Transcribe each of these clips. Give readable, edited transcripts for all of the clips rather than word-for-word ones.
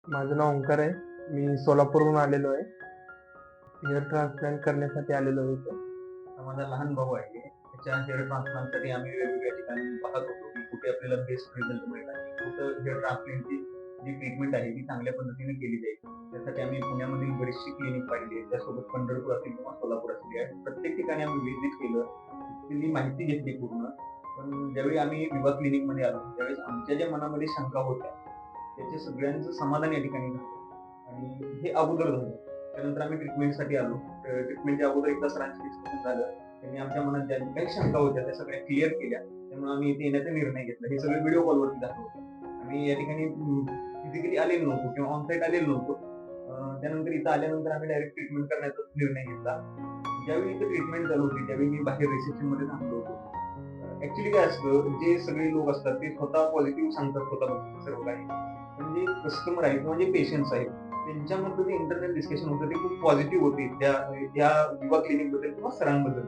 माझं नाव ओंकार आहे. मी सोलापूरहून आलेलो आहे. हेअर ट्रान्सप्लांट करण्यासाठी आलेलो आहे इथे. माझा लहान भाऊ आहे. त्याच्या हेअर ट्रान्सप्लांटसाठी आम्ही वेगवेगळ्या ठिकाणी पाहत होतो की कुठे आपल्याला बेस्ट रिझल्ट मिळेल आणि कुठं हेअर ट्रान्सप्लांटची जी ट्रीटमेंट आहे ती चांगल्या पद्धतीने केली जाईल. त्यासाठी आम्ही पुण्यामधील बरीचशी क्लिनिक पाहिली, त्यासोबत पंढरपूर असेल किंवा सोलापूर असेल, या प्रत्येक ठिकाणी आम्ही व्हिजिट केलं, तिथली माहिती घेतली पूर्ण. पण ज्यावेळी आम्ही विभा क्लिनिकमध्ये आलो, त्यावेळेस आमच्या ज्या मनामध्ये शंका होत्या, त्याचे सगळ्यांचं समाधान या ठिकाणी झालं आणि हे अगोदर झालं. त्यानंतर आम्ही ट्रीटमेंटसाठी आलो. ट्रीटमेंटच्या अगोदर एकदा सरांची डिस्कशन झालं. त्यांनी आमच्या मनात ज्या काही शंका होत्या त्या सगळ्या क्लिअर केल्या. त्यामुळे आम्ही इथे येण्याचा निर्णय घेतला. हे सगळं व्हिडिओ कॉलवरती झालं होतं. आम्ही या ठिकाणी फिजिकली आलेलो नव्हतो किंवा ऑन साईट आलेलो नव्हतो. त्यानंतर इथं आल्यानंतर आम्ही डायरेक्ट ट्रीटमेंट करण्याचा निर्णय घेतला. ज्यावेळी इथे ट्रीटमेंट चालू होती त्यावेळी मी बाहेर रिसेप्शनमध्ये थांबलो होतो. ऍक्च्युली काय असतं, जे सगळे लोक असतात ते स्वतः पॉझिटिव्ह सांगतात स्वतःबद्दल सर्व काही. पण जे कस्टमर आहेत किंवा जे पेशंट्स आहेत त्यांच्यामधलं जे इंटरनल डिस्कशन होतं ते खूप पॉझिटिव्ह होते त्या विभा क्लिनिक बद्दल किंवा सरांबद्दल.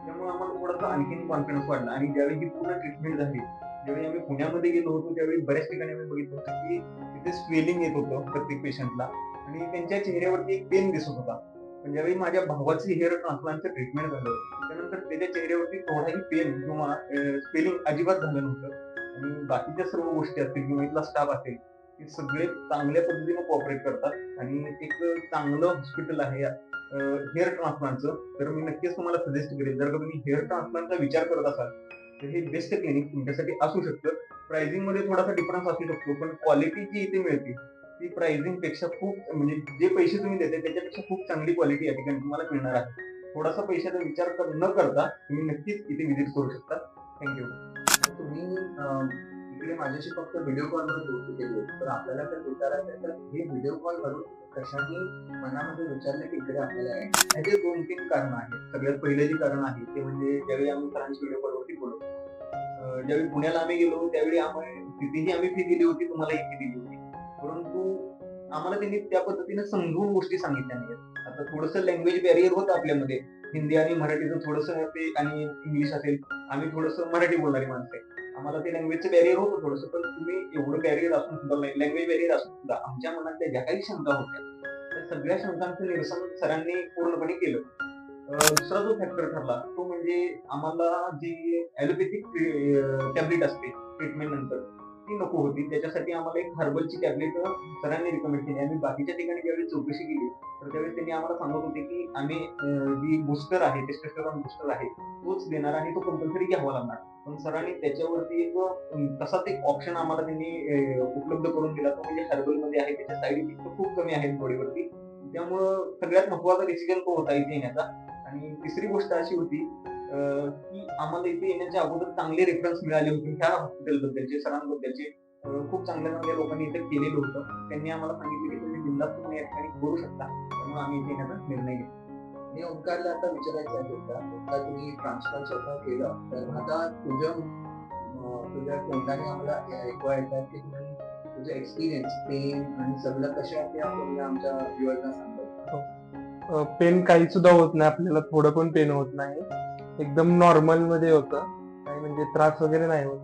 त्यामुळे आम्हाला थोडासा आणखीन कॉन्फिडन्स वाढला आणि ज्यावेळी ही पूर्ण ट्रीटमेंट झाली, ज्यावेळी आम्ही पुण्यामध्ये गेलो होतो त्यावेळी बऱ्याच ठिकाणी आम्ही बघितलं होतं की तिथे स्वेलिंग येत होतं प्रत्येक पेशंटला आणि त्यांच्या चेहऱ्यावरती एक पेन दिसत होता. पण ज्यावेळी माझ्या भावाचं हेअर ट्रान्सप्लांटचं ट्रीटमेंट झालं त्यानंतर त्याच्या चेहऱ्यावरती थोडाही पेन किंवा स्वेलिंग अजिबात झालं नव्हतं आणि बाकीच्या सर्व गोष्टी असतील किंवा इथला स्टाफ असेल हे सगळे चांगल्या पद्धतीने कोऑपरेट करतात आणि एक चांगलं हॉस्पिटल आहे हेअर ट्रान्सप्लांटचं. तर मी नक्कीच तुम्हाला सजेस्ट करेन, जर का तुम्ही हेअर ट्रान्सप्लांटचा विचार करत असाल तर हे बेस्ट क्लिनिक तुमच्यासाठी असू शकतं. प्राइसिंग मध्ये थोडासा डिफरन्स असू शकतो, पण क्वालिटी जी इथे मिळते ती प्राइसिंग पेक्षा खूप, म्हणजे जे पैसे तुम्ही देते त्याच्यापेक्षा खूप चांगली क्वालिटी या ठिकाणी तुम्हाला मिळणार आहे. थोडासा पैशाचा विचार न करता तुम्ही नक्कीच इथे व्हिजिट करू शकता. थँक्यू. तुम्ही इकडे माझ्याशी फक्त व्हिडिओ कॉलवर गोष्टी केली होती. तर आपल्याला जर विचारायचं आहे तर हे व्हिडिओ कॉलवरून कशाने मनामध्ये विचारलं की इकडे आपल्याला यायचं? ह्याचे 2-3 कारण आहेत. सगळ्यात पहिले जे कारण आहे ते म्हणजे ज्यावेळी आम्ही सरांशी व्हिडिओ कॉलवरती बोललो. ज्यावेळी पुण्याला आम्ही गेलो त्यावेळी तिथेही आम्ही फी दिली होती, तुम्हालाही फी दिली होती. परंतु आम्हाला त्यांनी त्या पद्धतीने समजून गोष्टी सांगितल्या नाहीयेत. आता थोडंसं लँग्वेज बॅरियर होतं आपल्यामध्ये. हिंदी आणि मराठीचं थोडंसं ते आणि इंग्लिश असेल. आम्ही थोडंसं मराठी बोलणारी माणसं आहे. आम्हाला ते लँग्वेजचं बॅरियर होतं थोडंसं. पण तुम्ही एवढं बॅरियर असून सुद्धा, लँग्वेज बॅरियर असून सुद्धा आमच्या मनातल्या ज्या काही शंका होत्या, त्या सगळ्या शंकांचं निरसन सरांनी पूर्णपणे केलं. दुसरा जो फॅक्टर ठरला तो म्हणजे आम्हाला जी ॲलोपॅथिक टॅबलेट असते ट्रीटमेंट नंतर ती नको होती. त्याच्यासाठी आम्हाला एक हर्बलची टॅबलेट सरांनी रिकमेंड केली. आम्ही बाकीच्या ठिकाणी ज्यावेळी चौकशी केली तर त्यावेळेस त्यांनी आम्हाला सांगत होते की आम्ही जी बूस्टर आहे, टेस्टोस्टेरॉन बूस्टर आहे तोच देणार आणि तो कंपल्सरी घ्यावा लागणार. पण सरांनी त्याच्यावरती एक तसाच एक ऑप्शन आम्हाला त्यांनी उपलब्ध करून दिला, तो म्हणजे हर्बलमध्ये आहे. त्याचे साईड इफेक्ट खूप कमी आहेत बॉडीवरती. त्यामुळं सगळ्यात महत्वाचा डिसिजन तो होता इथे येण्याचा. आणि तिसरी गोष्ट अशी होती की आम्हाला इथे येण्याच्या अगोदर चांगले रेफरन्स मिळाले होते ह्या हॉस्पिटलबद्दलचे, सरांबद्दलचे. खूप चांगल्या लोकांनी इथे केलेलं होतं. त्यांनी आम्हाला सांगितलं की तुम्ही बिनधास्तपणे या ठिकाणी करू शकता. त्यामुळे आम्ही इथे येण्याचा निर्णय घेतला. आणि ओंकारला आता विचारायचं आहे एकदा, एकदा तुम्ही ट्रान्सप्लांट स्वतः केलं तर आता तुझ्या तोंडाने आम्हाला ऐकवायचं आहे की तुम्ही तुझे एक्सपिरियन्स, पेन आणि सगळं कशा ते आपण आमच्या व्ह्युअर्सना सांगाल. पेन काही सुद्धा होत नाही, आपल्याला थोडं पण पेन होत नाही. एकदम नॉर्मल मध्ये होतं. काही म्हणजे त्रास वगैरे नाही होत.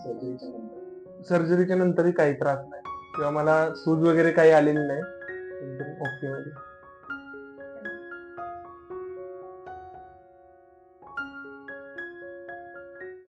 सर्जरीच्या नंतर सर्जरीच्या नंतरही काही त्रास नाही किंवा मला सूज वगैरे काही आलेली नाही. एकदम ओके मध्ये.